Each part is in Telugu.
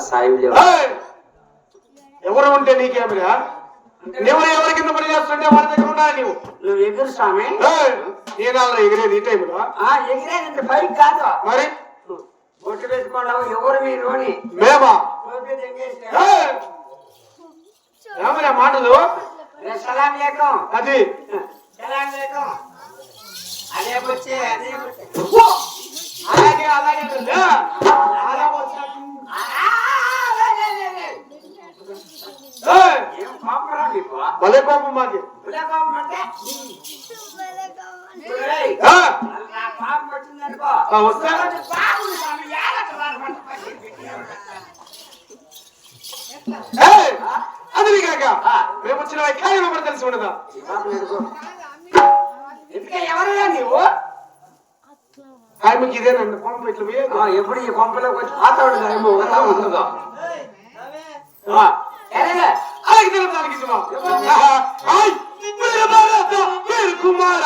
సాయం ఎవరు ఉంటే నీకేమిరా? ఎవరి కింద పని చేస్తుంటే వాళ్ళ దగ్గర ఉండాలి. నువ్వు ఎగురు స్వామి. నేను ఎగిరేది ఈ టైంలో ఎగిరేది పైకి కాదు. మరి బొట్టు పెట్టుకున్నావు. ఎవరు మీరు మేమా? ఏమన్నా మాటలు? సలాం లేకం. అది సలాం లేకం. అదే వచ్చే అలాగే అలాగే భలే కోపం మాకి. అది కాక మేము వచ్చిన కార్యం కూడా తెలిసి ఉండదా? ఎవరయ్యా నీవు? ఆయనకి ఇదేనండి కొంప ఇట్లా ఎప్పుడు ఈ కొంపలోకి వచ్చి పాతాడు ఉండదు. అలాగే తెలుగు కుమార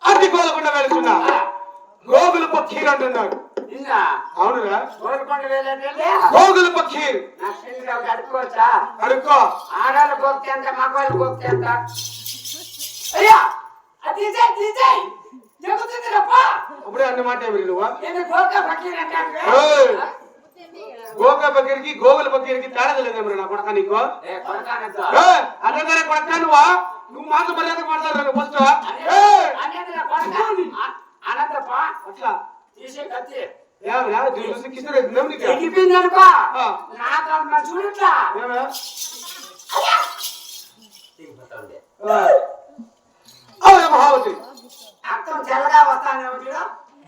అతి గోలకొండ వెళ్తున్నా. గోగులు పక్కీర్ అంటున్నాడు. అవునురా? గోగులు పక్కీర్ అడుక్కోవచ్చా? అడుక్కో. ఆడాలు గోక్తి ఎంత, మగవాళ్ళు గోక్తి ఎంత? అయ్యా అప్పుడే అన్న మాట ఏమి నువ్వా? గోక గోకా పక్కీర్కి గోగుల పక్కీర్కి తేడా తెలియదేమరా నా కొడక నీకు? అన్నగానే కొడక నువ్వా? నువ్వు మాతో మర్యాద మాట్లాడారు ఫస్ట్ అట్లా తీసే కత్తి మహావతి రక్తం తెల్లగా వస్తానే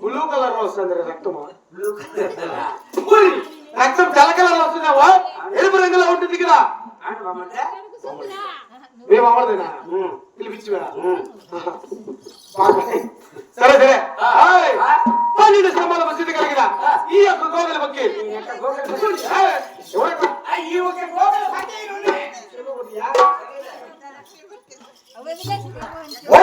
బ్లూ కలర్ లో వస్తుంది రక్తము. రక్తం తెల్ల కలర్ లో వస్తున్నావా? ఎరుపు రంగులో ఉంటుంది కదా. మేము అవడదేనా పిలిపించి సరే సరే 12 స్తంభాల మసీదు కలిగిన ఈ యొక్క గోగుల పక్కీ